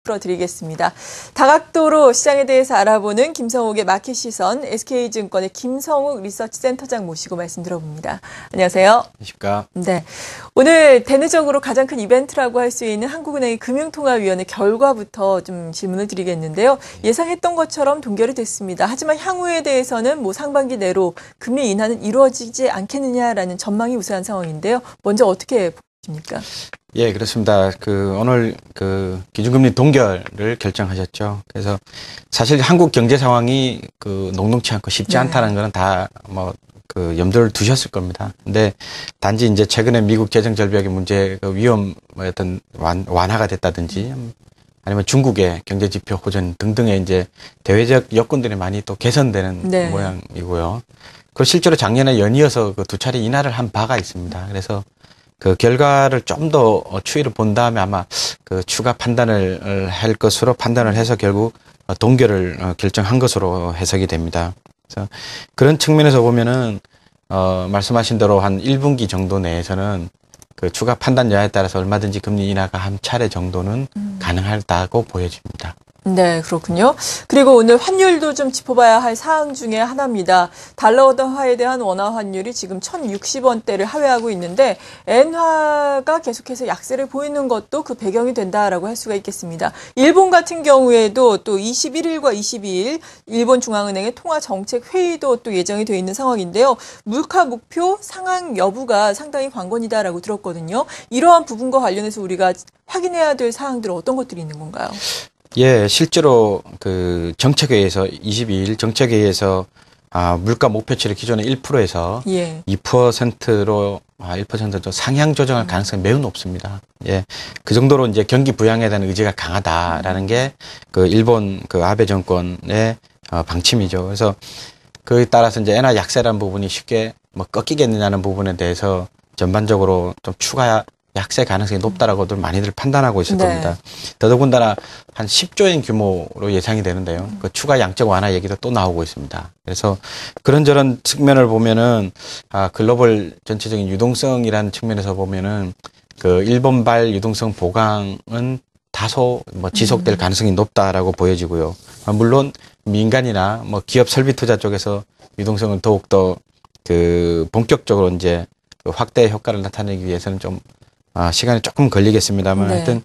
풀어드리겠습니다. 다각도로 시장에 대해서 알아보는 김성욱의 마켓 시선, SK증권의 김성욱 리서치센터장 모시고 말씀 들어봅니다. 안녕하세요. 안녕하십니까. 네, 오늘 대내적으로 가장 큰 이벤트라고 할 수 있는 한국은행의 금융통화위원회 결과부터 좀 질문을 드리겠는데요. 예상했던 것처럼 동결이 됐습니다. 하지만 향후에 대해서는 상반기 내로 금리 인하는 이루어지지 않겠느냐라는 전망이 우세한 상황인데요. 먼저 어떻게 보십니까? 예, 그렇습니다. 오늘 기준금리 동결을 결정하셨죠. 그래서 사실 한국 경제 상황이 녹록치 않고 쉽지 않다는 거는 다 염두를 두셨을 겁니다. 근데 단지 이제 최근에 미국 재정 절벽의 문제, 위험 어떤 완화가 됐다든지 아니면 중국의 경제 지표 호전 등등의 이제 대외적 여건들이 많이 또 개선되는 모양이고요. 그리고 실제로 작년에 연이어서 두 차례 인하를 한 바가 있습니다. 그래서 그 결과를 좀 더 추이를 본 다음에 아마 추가 판단을 할 것으로 판단을 해서 결국 동결을 결정한 것으로 해석이 됩니다. 그래서 그런 측면에서 보면은 말씀하신 대로 한 1분기 정도 내에서는 추가 판단 여하에 따라서 얼마든지 금리 인하가 한 차례 정도는 가능하다고 보여집니다. 네, 그렇군요. 그리고 오늘 환율도 좀 짚어봐야 할 사항 중에 하나입니다. 달러화에 대한 원화 환율이 지금 1,060원대를 하회하고 있는데 엔화가 계속해서 약세를 보이는 것도 그 배경이 된다라고 할 수가 있겠습니다. 일본 같은 경우에도 또 21일과 22일 일본 중앙은행의 통화정책회의도 또 예정이 되어 있는 상황인데요. 물가 목표 상향 여부가 상당히 관건이다라고 들었거든요. 이러한 부분과 관련해서 우리가 확인해야 될 사항들은 어떤 것들이 있는 건가요? 예, 실제로 정책회의에서 22일 정책회의에서 물가 목표치를 기존에 1%에서 2%로 1% 상향 조정할 가능성이 매우 높습니다. 예, 그 정도로 이제 경기 부양에 대한 의지가 강하다라는 게 일본 아베 정권의 방침이죠. 그래서 그에 따라서 이제 엔화 약세라는 부분이 쉽게 꺾이겠느냐는 부분에 대해서 전반적으로 좀 추가 약세 가능성이 높다라고들 많이들 판단하고 있을 겁니다. 더더군다나 한 10조엔 규모로 예상이 되는데요. 추가 양적 완화 얘기도 또 나오고 있습니다. 그래서 그런저런 측면을 보면은 글로벌 전체적인 유동성이라는 측면에서 보면은 일본발 유동성 보강은 다소 지속될 가능성이 높다라고 보여지고요. 물론 민간이나 기업 설비 투자 쪽에서 유동성을 더욱더 본격적으로 이제 확대 효과를 나타내기 위해서는 좀 시간이 조금 걸리겠습니다만 하여튼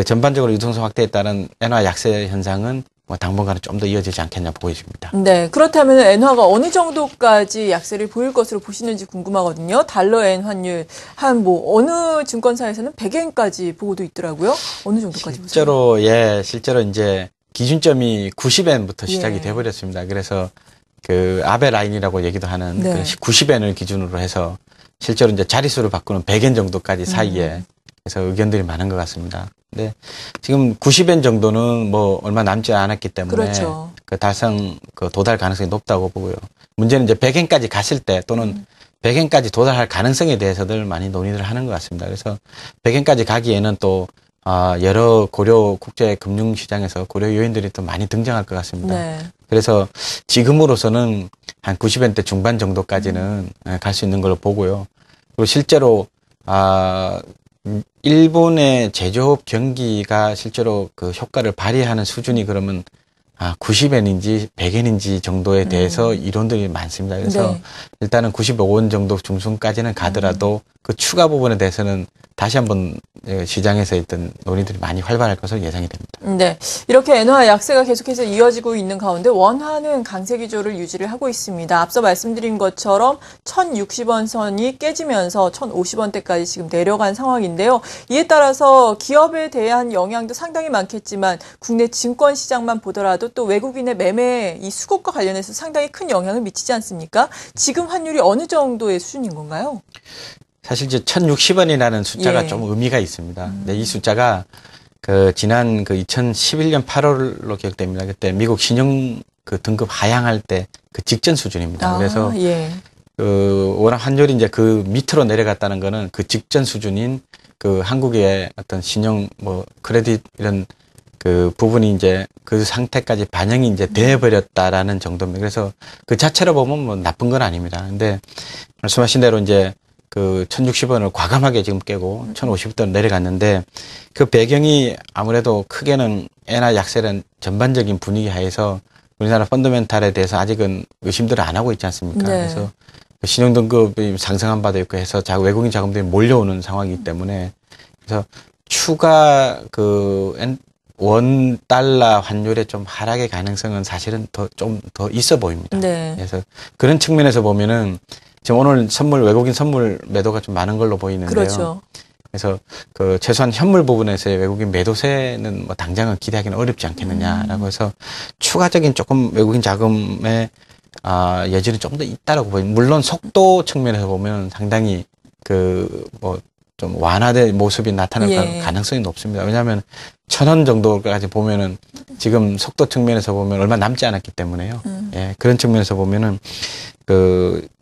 전반적으로 유동성 확대에 따른 엔화 약세 현상은 당분간은 좀 더 이어지지 않겠냐 보여집니다. 네, 그렇다면 엔화가 어느 정도까지 약세를 보일 것으로 보시는지 궁금하거든요. 달러 엔 환율 한 어느 증권사에서는 100엔까지 보고도 있더라고요. 어느 정도까지 보세요? 실제로 이제 기준점이 90엔부터 시작이 돼 버렸습니다. 그래서 아베 라인이라고 얘기도 하는 90엔을 기준으로 해서 실제로 이제 자릿수를 바꾸는 100엔 정도까지 사이에 그래서 의견들이 많은 것 같습니다. 근데 지금 90엔 정도는 얼마 남지 않았기 때문에 달성 도달 가능성이 높다고 보고요. 문제는 이제 100엔까지 갔을 때 또는 100엔까지 도달할 가능성에 대해서들 많이 논의를 하는 것 같습니다. 그래서 100엔까지 가기에는 또 여러 고려 국제 금융 시장에서 고려 요인들이 또 많이 등장할 것 같습니다. 그래서 지금으로서는 한 90엔대 중반 정도까지는 갈 수 있는 걸로 보고요. 그리고 실제로 일본의 제조업 경기가 실제로 효과를 발휘하는 수준이 그러면 90엔인지 100엔인지 정도에 대해서 이론들이 많습니다. 그래서 일단은 95원 정도 중순까지는 가더라도 추가 부분에 대해서는 다시 한번 시장에서 있던 논의들이 많이 활발할 것으로 예상이 됩니다. 네, 이렇게 엔화 약세가 계속해서 이어지고 있는 가운데 원화는 강세 기조를 유지를 하고 있습니다. 앞서 말씀드린 것처럼 1,060원 선이 깨지면서 1,050원대까지 지금 내려간 상황인데요. 이에 따라서 기업에 대한 영향도 상당히 많겠지만 국내 증권 시장만 보더라도 또 외국인의 매매 이 수급과 관련해서 상당히 큰 영향을 미치지 않습니까? 지금 환율이 어느 정도의 수준인 건가요? 사실 이제 1,060원이라는 숫자가 좀 의미가 있습니다. 근데 이 숫자가 지난 2011년 8월로 기억됩니다. 그때 미국 신용 등급 하향할 때 직전 수준입니다. 그래서 워낙 환율이 이제 밑으로 내려갔다는 거는 직전 수준인 한국의 어떤 신용 크레딧 이런 부분이 이제 상태까지 반영이 이제 돼버렸다라는 정도입니다. 그래서 자체로 보면 나쁜 건 아닙니다. 근데 말씀하신 대로 이제 그 1,060원을 과감하게 지금 깨고 1,050원대로 내려갔는데 그 배경이 아무래도 크게는 엔화 약세는 전반적인 분위기 하에서 우리나라 펀더멘탈에 대해서 아직은 의심들을 안 하고 있지 않습니까? 네. 그래서 신용등급이 상승한 바도 있고 해서 외국인 자금들이 몰려오는 상황이기 때문에 그래서 추가 원 달러 환율의 좀 하락의 가능성은 사실은 좀 더 있어 보입니다. 네. 그래서 그런 측면에서 보면은 지금 오늘 외국인 선물 매도가 좀 많은 걸로 보이는데요. 그렇죠. 그래서 그 최소한 현물 부분에서의 외국인 매도세는 뭐 당장은 기대하기는 어렵지 않겠느냐라고 해서 추가적인 조금 외국인 자금의 여지는 좀 더 있다라고 보입니다. 물론 속도 측면에서 보면 상당히 좀 완화된 모습이 나타날 가능성이 높습니다. 왜냐하면 1,000원 정도까지 보면은 지금 속도 측면에서 보면 얼마 남지 않았기 때문에요. 예, 그런 측면에서 보면은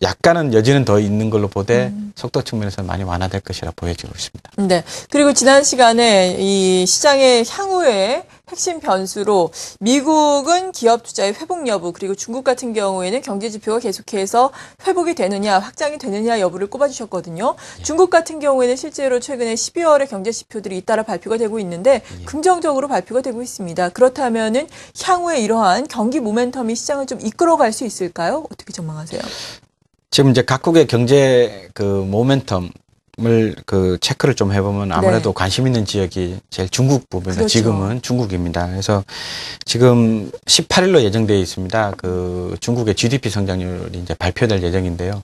약간은 여지는 더 있는 걸로 보되 속도 측면에서 많이 완화될 것이라 보여지고 있습니다. 네. 그리고 지난 시간에 이 시장의 향후의 핵심 변수로 미국은 기업 투자의 회복 여부, 그리고 중국 같은 경우에는 경제 지표가 계속해서 회복이 되느냐, 확장이 되느냐 여부를 꼽아주셨거든요. 중국 같은 경우에는 실제로 최근에 12월에 경제 지표들이 잇따라 발표가 되고 있는데 긍정적으로 발표가 되고 있습니다. 그렇다면은 향후에 이러한 경기 모멘텀이 시장을 좀 이끌어갈 수 있을까요? 어떻게 전망하세요? 지금 이제 각국의 경제 모멘텀을 체크를 좀 해보면 아무래도 관심 있는 지역이 제일 중국 부분입니다. 그렇죠. 지금은 중국입니다. 그래서 지금 18일로 예정되어 있습니다. 중국의 GDP 성장률이 이제 발표될 예정인데요.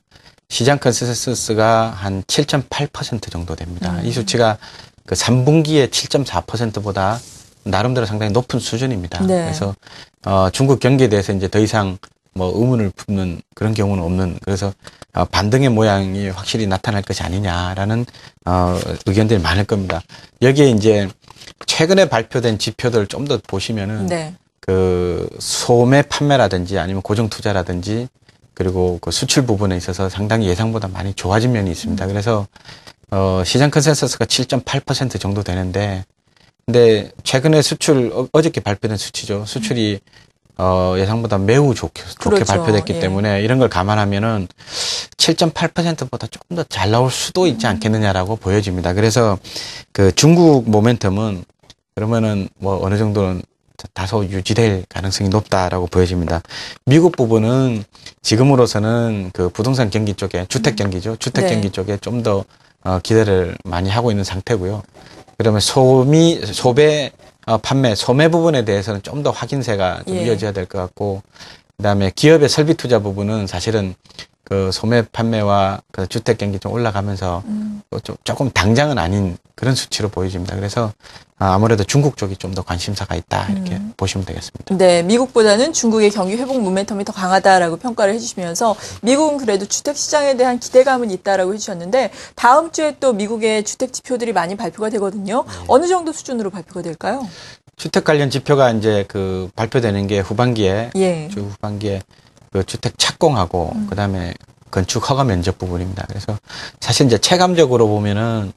시장 컨센서스가 한 7.8% 정도 됩니다. 이 수치가 3분기에 7.4%보다 나름대로 상당히 높은 수준입니다. 네. 그래서 중국 경기에 대해서 이제 더 이상 의문을 품는 그런 경우는 없는, 그래서 반등의 모양이 확실히 나타날 것이 아니냐라는 의견들이 많을 겁니다. 여기에 이제 최근에 발표된 지표들 좀 더 보시면은 네. 소매 판매라든지 아니면 고정 투자라든지 그리고 수출 부분에 있어서 상당히 예상보다 많이 좋아진 면이 있습니다. 그래서 시장 컨센서스가 7.8% 정도 되는데, 근데 최근에 어저께 발표된 수치죠. 수출이 예상보다 매우 좋게 그렇죠. 발표됐기 때문에 이런 걸 감안하면은 7.8%보다 조금 더 잘 나올 수도 있지 않겠느냐라고 보여집니다. 그래서 중국 모멘텀은 그러면은 어느 정도는 다소 유지될 가능성이 높다라고 보여집니다. 미국 부분은 지금으로서는 부동산 경기 쪽에 주택 경기죠. 주택 경기 쪽에 좀 더 기대를 많이 하고 있는 상태고요. 그러면 소매 부분에 대해서는 좀 더 확인세가 좀 이어져야 될 것 같고, 그다음에 기업의 설비 투자 부분은 사실은 소매 판매와 주택 경기 좀 올라가면서 조금 당장은 아닌 그런 수치로 보여집니다. 그래서 아무래도 중국 쪽이 좀 더 관심사가 있다 이렇게 보시면 되겠습니다. 네, 미국보다는 중국의 경기 회복 모멘텀이 더 강하다라고 평가를 해주시면서 미국은 그래도 주택 시장에 대한 기대감은 있다라고 해주셨는데 다음 주에 또 미국의 주택 지표들이 많이 발표가 되거든요. 어느 정도 수준으로 발표가 될까요? 주택 관련 지표가 이제 발표되는 게 후반기에 주 후반기에 주택 착공하고 그다음에 건축 허가 면적 부분입니다. 그래서 사실 이제 체감적으로 보면은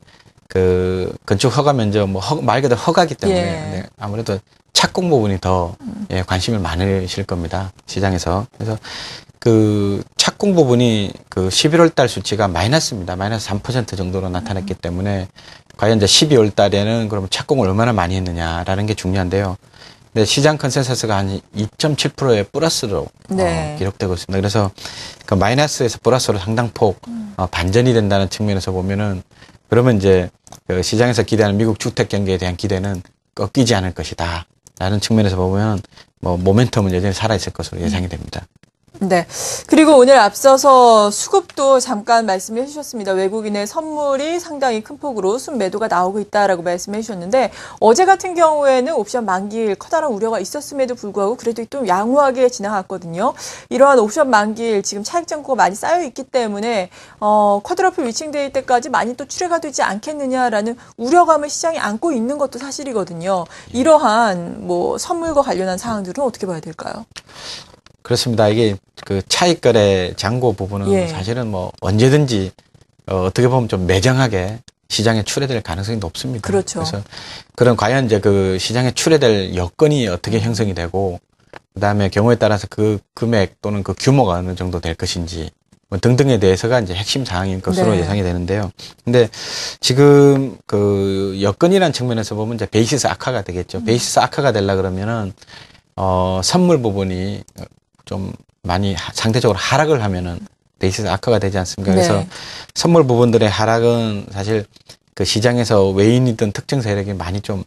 건축 허가 면적 말 그대로 허가기 때문에 아무래도 착공 부분이 더 관심을 많으실 겁니다. 시장에서. 그래서 착공 부분이 11월 달 수치가 마이너스입니다. 마이너스 3% 정도로 나타났기 때문에 과연 이제 12월 달에는 그러면 착공을 얼마나 많이 했느냐라는 게 중요한데요. 근데 시장 컨센서스가 한 2.7%의 플러스로 기록되고 있습니다. 그래서 마이너스에서 플러스로 상당폭 반전이 된다는 측면에서 보면은 그러면 이제 시장에서 기대하는 미국 주택 경기에 대한 기대는 꺾이지 않을 것이다 라는 측면에서 보면 모멘텀은 여전히 살아있을 것으로 예상이 됩니다. 네. 그리고 오늘 앞서서 수급도 잠깐 말씀해 주셨습니다. 외국인의 선물이 상당히 큰 폭으로 순매도가 나오고 있다라고 말씀해 주셨는데 어제 같은 경우에는 옵션 만기일 커다란 우려가 있었음에도 불구하고 그래도 좀 양호하게 지나갔거든요. 이러한 옵션 만기일 지금 차익 잔고가 많이 쌓여 있기 때문에 쿼드러플 위칭될 때까지 많이 또 출회가 되지 않겠느냐라는 우려감을 시장이 안고 있는 것도 사실이거든요. 이러한 선물과 관련한 사항들은 어떻게 봐야 될까요? 그렇습니다. 이게 차익거래 잔고 부분은 사실은 언제든지 어떻게 보면 좀 매정하게 시장에 출회될 가능성이 높습니다. 그렇죠. 그래서 과연 이제 시장에 출회될 여건이 어떻게 형성이 되고 그다음에 경우에 따라서 금액 또는 규모가 어느 정도 될 것인지 뭐 등등에 대해서가 이제 핵심 사항인 것으로 네. 예상이 되는데요. 근데 지금 그 여건이라는 측면에서 보면 이제 베이시스 악화가 되겠죠. 베이시스 악화가 되려 그러면은 선물 부분이 좀 많이 상대적으로 하락을 하면은 베이시스 악화가 되지 않습니까? 그래서 네. 선물 부분들의 하락은 사실 그 시장에서 외인이든 특정 세력이 많이 좀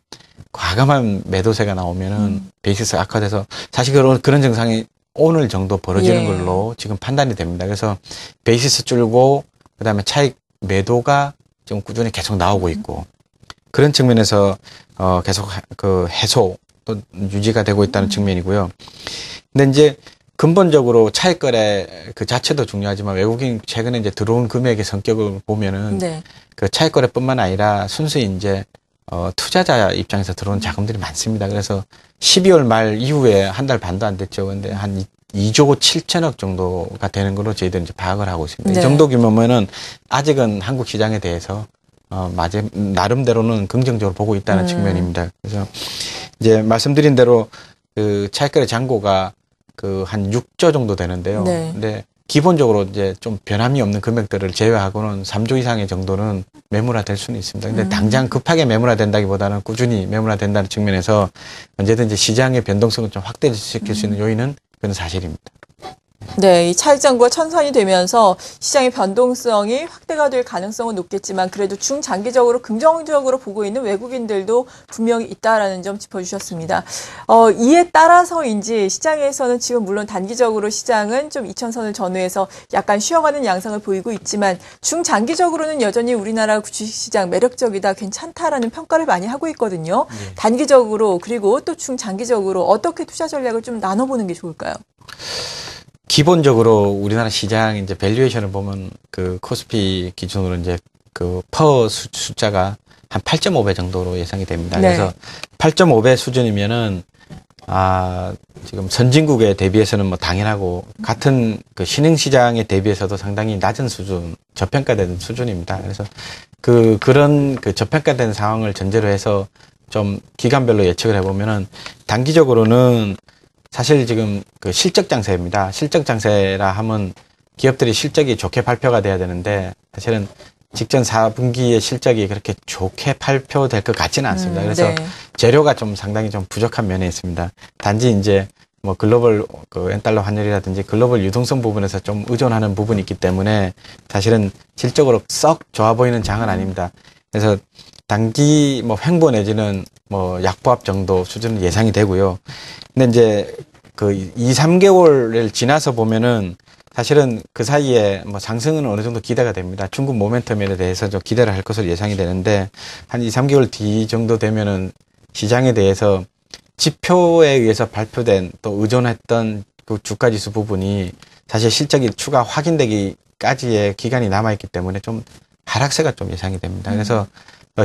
과감한 매도세가 나오면은 베이시스 악화돼서 사실 그런 증상이 오늘 정도 벌어지는 예. 걸로 지금 판단이 됩니다. 그래서 베이시스 줄고 그다음에 차익 매도가 지금 꾸준히 계속 나오고 있고 그런 측면에서 계속 그 해소 또 유지가 되고 있다는 측면이고요. 근데 이제 근본적으로 차익 거래 그 자체도 중요하지만 외국인 최근에 이제 들어온 금액의 성격을 보면은 네. 그 차익 거래뿐만 아니라 순수히 이제 투자자 입장에서 들어온 자금들이 많습니다. 그래서 12월 말 이후에 한 달 반도 안 됐죠. 근데 한 2조 7천억 정도가 되는 걸로 저희들은 이제 파악을 하고 있습니다. 네. 이 정도 규모면은 아직은 한국 시장에 대해서 나름대로는 긍정적으로 보고 있다는 측면입니다. 그래서 이제 말씀드린 대로 그 차익거래 잔고가 그 한 6조 정도 되는데요. 네. 근데 기본적으로 이제 좀 변함이 없는 금액들을 제외하고는 3조 이상의 정도는 매물화될 수는 있습니다. 근데 당장 급하게 매물화된다기보다는 꾸준히 매물화된다는 측면에서 언제든지 시장의 변동성을 좀 확대시킬 수 있는 요인은 그건 사실입니다. 네, 이 차익 잔고가 천선이 되면서 시장의 변동성이 확대가 될 가능성은 높겠지만 그래도 중장기적으로 긍정적으로 보고 있는 외국인들도 분명히 있다라는 점 짚어주셨습니다. 이에 따라서인지 시장에서는 지금 물론 단기적으로 시장은 좀 2000선을 전후해서 약간 쉬어가는 양상을 보이고 있지만 중장기적으로는 여전히 우리나라 주식시장 매력적이다, 괜찮다라는 평가를 많이 하고 있거든요. 네. 단기적으로 그리고 또 중장기적으로 어떻게 투자 전략을 좀 나눠보는 게 좋을까요? 기본적으로 우리나라 시장 이제 밸류에이션을 보면 그 코스피 기준으로 이제 그 퍼 숫자가 한 8.5배 정도로 예상이 됩니다. 네. 그래서 8.5배 수준이면은 지금 선진국에 대비해서는 뭐 당연하고 같은 그 신흥 시장에 대비해서도 상당히 낮은 수준, 저평가된 수준입니다. 그래서 그런 저평가된 상황을 전제로 해서 좀 기간별로 예측을 해보면은 단기적으로는 사실 지금 그 실적 장세입니다. 실적 장세라 하면 기업들이 실적이 좋게 발표가 돼야 되는데 사실은 직전 4분기의 실적이 그렇게 좋게 발표될 것 같지는 않습니다. 그래서 네. 재료가 좀 상당히 좀 부족한 면이 있습니다. 단지 이제 뭐 글로벌 그 엔달러 환율이라든지 글로벌 유동성 부분에서 좀 의존하는 부분이 있기 때문에 사실은 실적으로 썩 좋아 보이는 장은 아닙니다. 그래서 단기 뭐 횡보 내지는 뭐 약보합 정도 수준은 예상이 되고요. 근데 이제 그 2, 3개월을 지나서 보면은 사실은 그 사이에 뭐 상승은 어느 정도 기대가 됩니다. 중국 모멘텀에 대해서 좀 기대를 할 것으로 예상이 되는데 한 2, 3개월 뒤 정도 되면은 시장에 대해서 지표에 의해서 발표된 또 의존했던 그 주가지수 부분이 사실 실적이 추가 확인되기까지의 기간이 남아있기 때문에 좀 하락세가 좀 예상이 됩니다. 그래서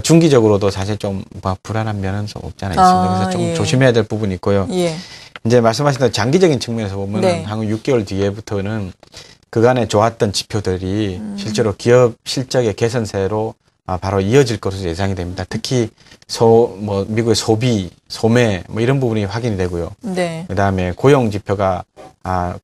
중기적으로도 사실 좀 불안한 면은 좀 없지 않아 있습니다. 그래서 좀 예. 조심해야 될 부분이 있고요. 예. 이제 말씀하신 대로 장기적인 측면에서 보면 네. 한 6개월 뒤에부터는 그간에 좋았던 지표들이 실제로 기업 실적의 개선세로 바로 이어질 것으로 예상이 됩니다. 특히 미국의 소비, 소매 뭐 이런 부분이 확인이 되고요. 네. 그다음에 고용 지표가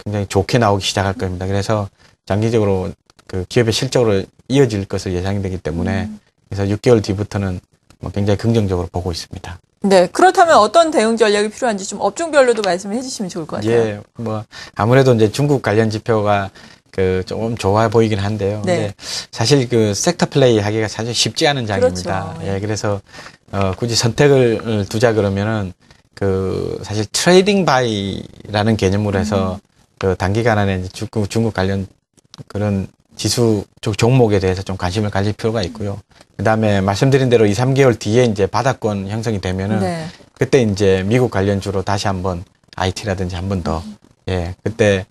굉장히 좋게 나오기 시작할 겁니다. 그래서 장기적으로 그 기업의 실적으로 이어질 것을 예상이 되기 때문에 그래서 6개월 뒤부터는 뭐 굉장히 긍정적으로 보고 있습니다. 네. 그렇다면 어떤 대응 전략이 필요한지 좀 업종별로도 말씀을 해주시면 좋을 것 같아요. 예, 뭐 아무래도 이제 중국 관련 지표가 좀 좋아 보이긴 한데요. 네. 근데 사실 그 섹터 플레이 하기가 사실 쉽지 않은 장입니다. 그렇죠. 예, 그래서 굳이 선택을 두자 그러면은 사실 트레이딩 바이라는 개념으로 해서 그 단기간 안에 이제 중국 관련 그런 지수 종목에 대해서 좀 관심을 가질 필요가 있고요. 그다음에 말씀드린 대로 2, 3개월 뒤에 이제 바닥권 형성이 되면은 네. 그때 이제 미국 관련주로 다시 한번 IT라든지 한 번 더 그때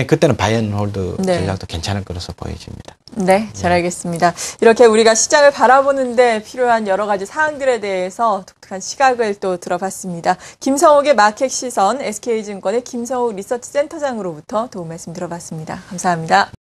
그때는 바이 앤 홀드 네. 전략도 괜찮을 것으로 보여집니다. 네, 잘 알겠습니다. 이렇게 우리가 시장을 바라보는데 필요한 여러 가지 사항들에 대해서 독특한 시각을 또 들어봤습니다. 김성욱의 마켓 시선, SK증권의 김성욱 리서치 센터장으로부터 도움 말씀 들어봤습니다. 감사합니다.